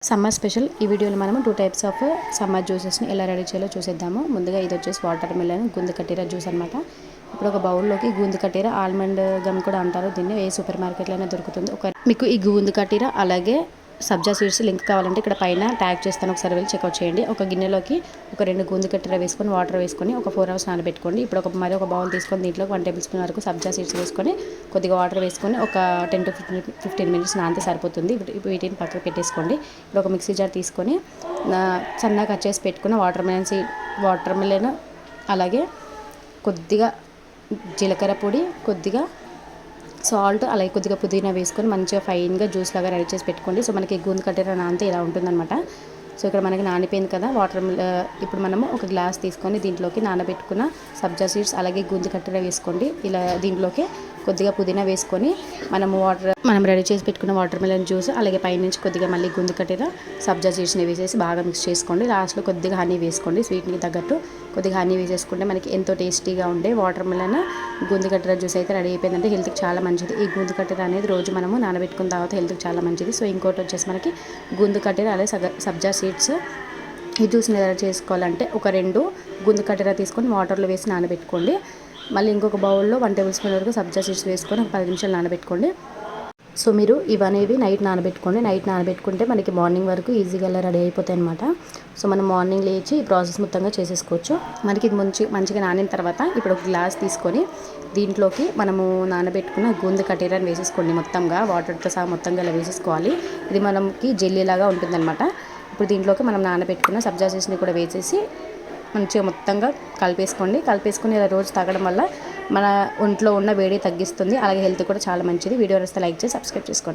Summer special ఈ వీడియోలో మనము 2 టైప్స్ ఆఫ్ సమ్మర్ జ్యూసెస్ని ఎలా రెడీ చేయాలో చూసేద్దాము. ముందుగా ఇది వచ్చేసి వాటర్ మిలన్ గుందు కట్టేరా జ్యూస్ అనమాట. ఇప్పుడు ఒక బౌల్లోకి గూందు కట్టేరా ఆల్మండ్ గమ్ కూడా అంటారు దీన్ని, ఏ సూపర్ మార్కెట్లోనే దొరుకుతుంది. మీకు ఈ గూందు కట్టేరా అలాగే సబ్జా సీడ్స్ లింక్ కావాలంటే ఇక్కడ పైన ట్యాగ్ చేస్తాను, ఒకసారి వెళ్ళి చెక్అవుట్ చేయండి. ఒక గిన్నెలోకి ఒక 2 గూందు కట్టెర వేసుకొని వాటర్ వేసుకొని ఒక 4 hours నానబెట్టుకోండి. ఇప్పుడు ఒక బౌల్ తీసుకొని దీంట్లో 1 tablespoon స్పూన్ వరకు సబ్జా సీడ్స్ వేసుకొని కొద్దిగా వాటర్ వేసుకొని ఒక 10 to 15 minutes నానితే సరిపోతుంది. వీటిని పక్కకు పెట్టేసుకోండి. ఇప్పుడు ఒక మిక్సీ జార్ తీసుకొని సన్నగా కట్ చేసి పెట్టుకున్న వాటర్ మిలన్ అలాగే కొద్దిగా జీలకర్ర పొడి, కొద్దిగా సాల్ట్, అలాగే కొద్దిగా పుదీనా వేసుకొని మంచిగా ఫైన్గా జ్యూస్ లాగా రెడీ చేసి పెట్టుకోండి. సో మనకి గూందు కట్టేరా నానితే ఇలా ఉంటుందన్నమాట. సో ఇక్కడ మనకి నానిపోయింది కదా ఇప్పుడు మనము ఒక గ్లాస్ తీసుకొని దీంట్లోకి నానబెట్టుకున్న సబ్జా సీడ్స్ అలాగే గూందు కట్టెర వేసుకోండి. ఇలా దీంట్లోకి కొద్దిగా పుదీనా వేసుకొని మనం రెడీ చేసి పెట్టుకున్న వాటర్ మిలన్ జ్యూస్ అలాగే పైనుంచి కొద్దిగా మళ్ళీ గూందు కట్టెర సబ్జా సీడ్స్ని వేసేసి బాగా మిక్స్ చేసుకోండి. లాస్ట్లో కొద్దిగా హనీ వేసుకోండి, స్వీట్ని తగ్గట్టు కొద్దిగా హనీ వేసేసుకుంటే మనకి ఎంతో టేస్టీగా ఉండే వాటర్ మిలన్ గూందు కట్టెర జ్యూస్ అయితే రెడీ అయిపోయిందంటే హెల్త్కి చాలా మంచిది. ఈ గూందు కట్టెర అనేది రోజు మనము నానబెట్టుకున్న తర్వాత హెల్త్కి చాలా మంచిది. సో ఇంకోటి వచ్చేసి మనకి గూందు కట్టెర అలాగే సబ్జా సీడ్స్ ఈ జ్యూస్ని ఎలా చేసుకోవాలంటే ఒక 2 గూందు కట్టెర తీసుకొని వాటర్లో వేసి నానబెట్టుకోండి. మళ్ళీ ఇంకొక బౌల్లో 1 tablespoon వరకు సబ్జా సీడ్స్ వేసుకొని ఒక 10 నిమిషాలు నానబెట్టుకోండి. సో మీరు ఇవనేవి నైట్ నానబెట్టుకోండి. నైట్ నానబెట్టుకుంటే మనకి మార్నింగ్ వరకు ఈజీగా రెడీ అయిపోతాయి అనమాట. సో మనం మార్నింగ్ లేచి ఈ ప్రాసెస్ మొత్తంగా చేసేసుకోవచ్చు. మనకి ఇది మంచిగా నానిన తర్వాత ఇప్పుడు ఒక గ్లాస్ తీసుకొని దీంట్లోకి మనము నానబెట్టుకున్న గూందు కట్టెరని వేసేసుకోండి. మొత్తంగా వాటర్తో సహా మొత్తంగా ఇలా వేసేసుకోవాలి. ఇది మనకి జెల్లీలాగా ఉంటుందన్నమాట. ఇప్పుడు దీంట్లోకి మనం నానబెట్టుకున్న సబ్జా సీడ్స్ని కూడా వేసేసి మంచిగా మొత్తంగా కలిపేసుకొని ఇలా రోజు తాగడం వల్ల మన ఒంట్లో ఉన్న వేడి తగ్గిస్తుంది, అలాగే హెల్త్ కూడా చాలా మంచిది. వీడియో వస్తే లైక్ చేసి సబ్స్క్రైబ్ చేసుకోండి.